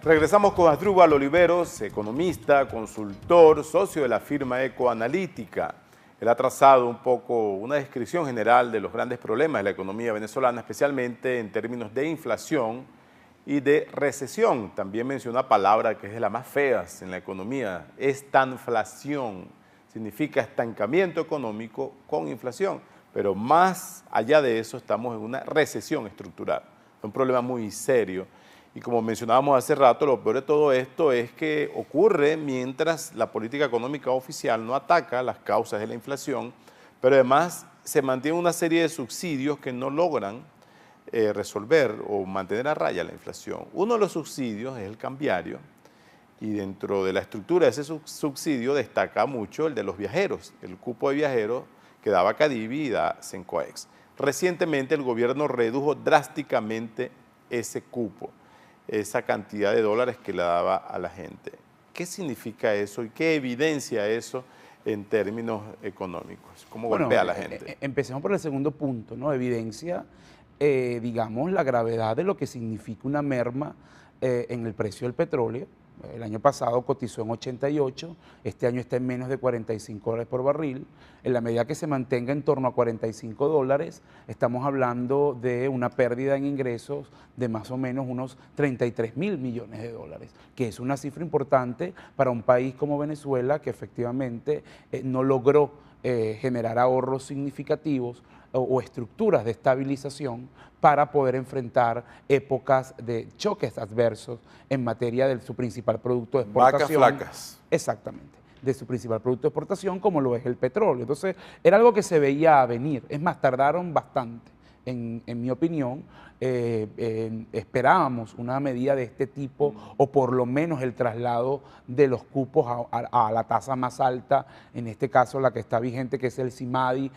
Regresamos con Asdrúbal Oliveros, economista, consultor, socio de la firma Ecoanalítica. Él ha trazado un poco una descripción general de los grandes problemas de la economía venezolana, especialmente en términos de inflación y de recesión. También menciona una palabra que es de las más feas en la economía, estanflación. Significa estancamiento económico con inflación, pero más allá de eso estamos en una recesión estructural, un problema muy serio. Y como mencionábamos hace rato, lo peor de todo esto es que ocurre mientras la política económica oficial no ataca las causas de la inflación, pero además se mantiene una serie de subsidios que no logran resolver o mantener a raya la inflación. Uno de los subsidios es el cambiario, y dentro de la estructura de ese subsidio destaca mucho el de los viajeros, el cupo de viajeros que daba Cadivi y da Sencoex. Recientemente el gobierno redujo drásticamente ese cupo, esa cantidad de dólares que le daba a la gente. ¿Qué significa eso y qué evidencia eso en términos económicos? ¿Cómo golpea a la gente? Empecemos por el segundo punto, ¿no? Evidencia, digamos, la gravedad de lo que significa una merma en el precio del petróleo. El año pasado cotizó en 88, este año está en menos de 45 dólares por barril. En la medida que se mantenga en torno a 45 dólares, estamos hablando de una pérdida en ingresos de más o menos unos 33.000 millones de dólares, que es una cifra importante para un país como Venezuela, que efectivamente no logró generar ahorros significativos o estructuras de estabilización para poder enfrentar épocas de choques adversos en materia de su principal producto de exportación. Vacas flacas. Exactamente, de su principal producto de exportación, como lo es el petróleo. Entonces, era algo que se veía venir. Es más, tardaron bastante, en mi opinión. Esperábamos una medida de este tipo, o por lo menos el traslado de los cupos a la tasa más alta, en este caso la que está vigente, que es el CIMADI,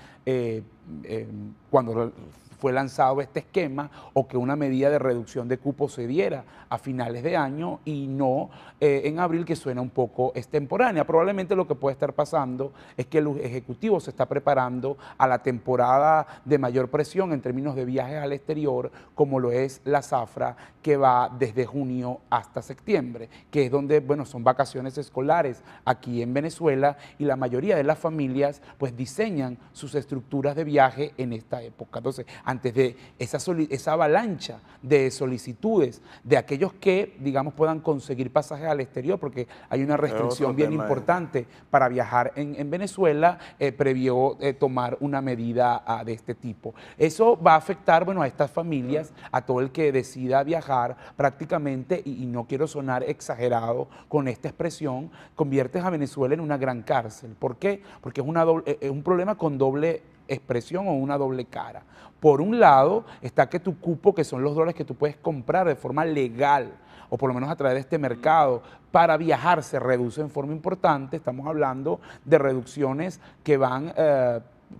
cuando fue lanzado este esquema, o que una medida de reducción de cupos se diera a finales de año y no en abril, que suena un poco extemporánea. Probablemente lo que puede estar pasando es que el Ejecutivo se está preparando a la temporada de mayor presión en términos de viajes al exterior, como lo es la zafra, que va desde junio hasta septiembre, que es donde, bueno, son vacaciones escolares aquí en Venezuela, y la mayoría de las familias pues diseñan sus estructuras de viaje en esta época. Entonces, antes de esa avalancha de solicitudes de aquellos que, digamos, puedan conseguir pasajes al exterior, porque hay una restricción bien importante para viajar en Venezuela, previó tomar una medida de este tipo. Eso va a afectar, bueno, a estas familias, a todo el que decida viajar prácticamente, y no quiero sonar exagerado con esta expresión, conviertes a Venezuela en una gran cárcel. ¿Por qué? Porque es un problema con doble expresión o una doble cara. Por un lado está que tu cupo, que son los dólares que tú puedes comprar de forma legal, o por lo menos a través de este mercado, para viajar, se reduce en forma importante. Estamos hablando de reducciones que van,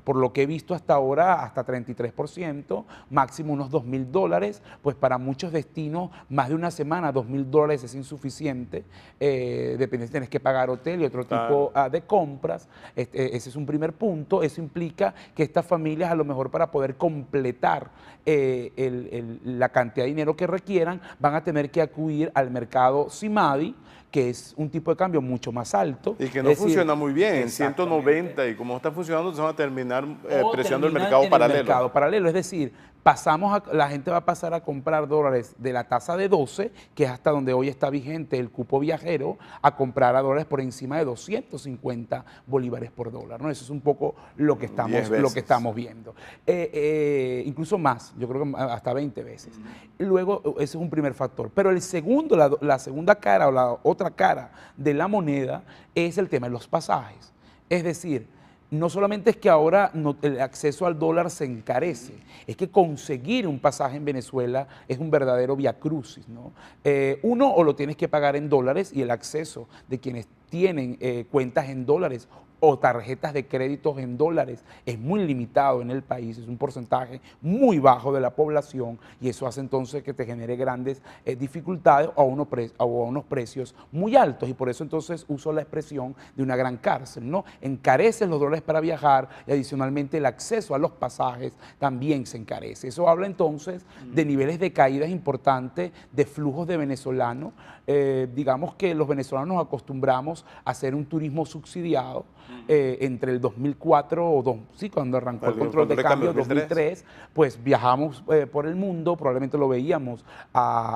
por lo que he visto hasta ahora, hasta 33%, máximo unos $2.000, pues para muchos destinos, más de una semana, $2.000 es insuficiente, depende si tienes que pagar hotel y otro tipo de compras. Ese es un primer punto. Eso implica que estas familias, a lo mejor para poder completar la cantidad de dinero que requieran, van a tener que acudir al mercado CIMADI, que es un tipo de cambio mucho más alto. Y que no funciona muy bien, en 190, y como está funcionando, se van a terminar presionando el mercado paralelo. El mercado paralelo, es decir, la gente va a pasar a comprar dólares de la tasa de 12, que es hasta donde hoy está vigente el cupo viajero, a comprar a dólares por encima de 250 bolívares por dólar, ¿no? Eso es un poco lo que estamos viendo. Incluso más, yo creo que hasta 20 veces. Luego, ese es un primer factor. Pero el segundo, la segunda cara, o la otra cara de la moneda, es el tema de los pasajes. Es decir, no solamente es que ahora el acceso al dólar se encarece, es que conseguir un pasaje en Venezuela es un verdadero viacrucis, ¿no? Uno, o lo tienes que pagar en dólares, y el acceso de quienes tienen cuentas en dólares o tarjetas de créditos en dólares es muy limitado en el país, es un porcentaje muy bajo de la población y eso hace entonces que te genere grandes dificultades o a unos precios muy altos y por eso entonces uso la expresión de una gran cárcel, ¿no? Encarecen los dólares para viajar y adicionalmente el acceso a los pasajes también se encarece. Eso habla entonces de niveles de caídas importantes de flujos de venezolanos. Digamos que los venezolanos nos acostumbramos a hacer un turismo subsidiado entre el 2004 cuando arrancó el control de cambio, 2003, pues viajamos por el mundo, probablemente lo veíamos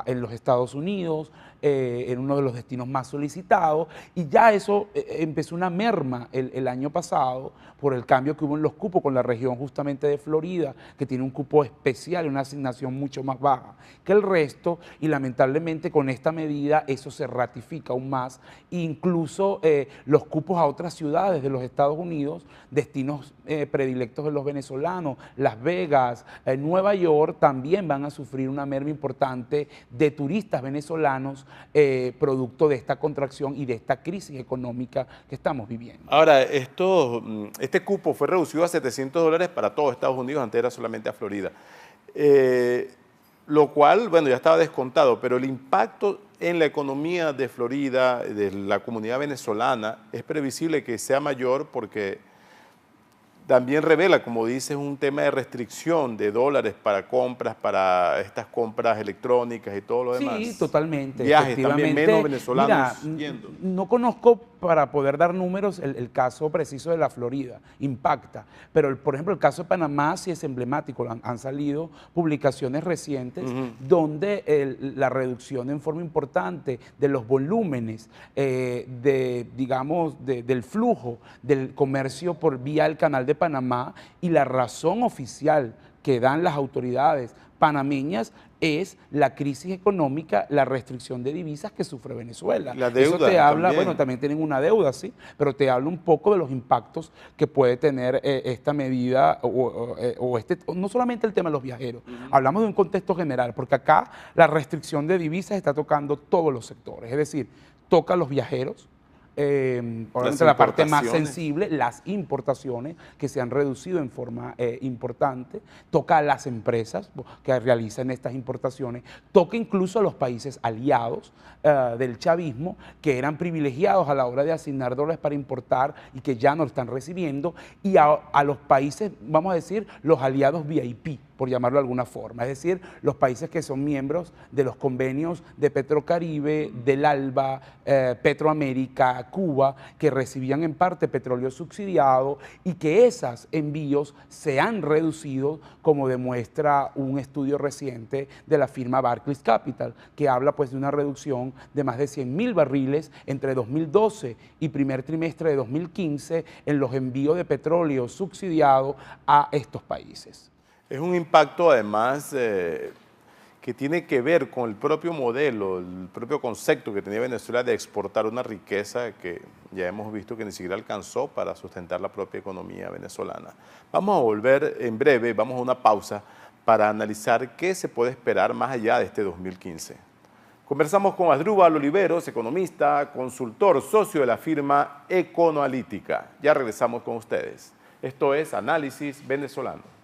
en los Estados Unidos, en uno de los destinos más solicitados, y ya eso empezó una merma el año pasado por el cambio que hubo en los cupos con la región justamente de Florida, que tiene un cupo especial, una asignación mucho más baja que el resto, y lamentablemente con esta medida eso se ratifica aún más, incluso los cupos a otras ciudades de los Estados Unidos, destinos predilectos de los venezolanos, Las Vegas, Nueva York, también van a sufrir una merma importante de turistas venezolanos producto de esta contracción y de esta crisis económica que estamos viviendo. Ahora, este cupo fue reducido a $700 para todo Estados Unidos, antes era solamente a Florida. Lo cual, bueno, ya estaba descontado, pero el impacto en la economía de Florida, de la comunidad venezolana, es previsible que sea mayor porque también revela, como dices, un tema de restricción de dólares para compras, para estas compras electrónicas y todo lo demás. Sí, totalmente. Viajes también, menos venezolanos yendo. No conozco para poder dar números el caso preciso de la Florida, impacta, pero por ejemplo el caso de Panamá sí es emblemático, han salido publicaciones recientes donde la reducción en forma importante de los volúmenes del flujo del comercio por vía el canal de Panamá, y la razón oficial que dan las autoridades panameñas es la crisis económica, la restricción de divisas que sufre Venezuela. La deuda. Eso te habla, también. bueno, también tienen una deuda, sí, pero te habla un poco de los impactos que puede tener esta medida no solamente el tema de los viajeros, hablamos de un contexto general, porque acá la restricción de divisas está tocando todos los sectores, es decir, toca a los viajeros, probablemente la parte más sensible, las importaciones que se han reducido en forma importante, toca a las empresas que realizan estas importaciones, toca incluso a los países aliados del chavismo que eran privilegiados a la hora de asignar dólares para importar y que ya no lo están recibiendo, y a los países, vamos a decir, los aliados VIP, por llamarlo de alguna forma, es decir, los países que son miembros de los convenios de Petrocaribe, del ALBA, Petroamérica, Cuba, que recibían en parte petróleo subsidiado y que esos envíos se han reducido, como demuestra un estudio reciente de la firma Barclays Capital, que habla pues de una reducción de más de 100.000 barriles entre 2012 y primer trimestre de 2015 en los envíos de petróleo subsidiado a estos países. Es un impacto además que tiene que ver con el propio modelo, el propio concepto que tenía Venezuela de exportar una riqueza que ya hemos visto que ni siquiera alcanzó para sustentar la propia economía venezolana. Vamos a volver en breve, vamos a una pausa para analizar qué se puede esperar más allá de este 2015. Conversamos con Asdrúbal Oliveros, economista, consultor, socio de la firma Econoanalítica. Ya regresamos con ustedes. Esto es Análisis Venezolano.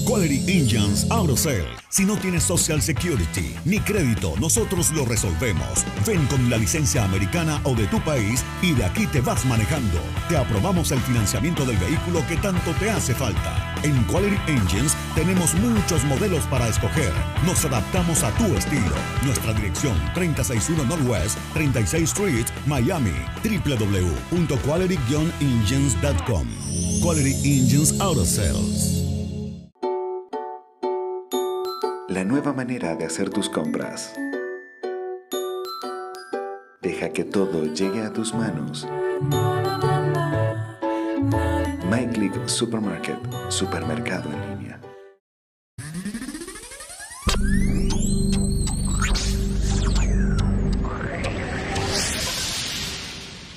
Quality Engines Auto Sale. Si no tienes Social Security ni crédito, nosotros lo resolvemos. Ven con la licencia americana o de tu país y de aquí te vas manejando. Te aprobamos el financiamiento del vehículo que tanto te hace falta. En Quality Engines tenemos muchos modelos para escoger. Nos adaptamos a tu estilo. Nuestra dirección 361 Northwest 36th Street, Miami. www.quality-engines.com. Quality Engines Auto Sales. La nueva manera de hacer tus compras. Deja que todo llegue a tus manos. MyClick Supermarket, supermercado en línea.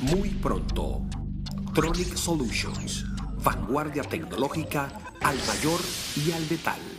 Muy pronto, Tronic Solutions, vanguardia tecnológica al mayor y al detalle.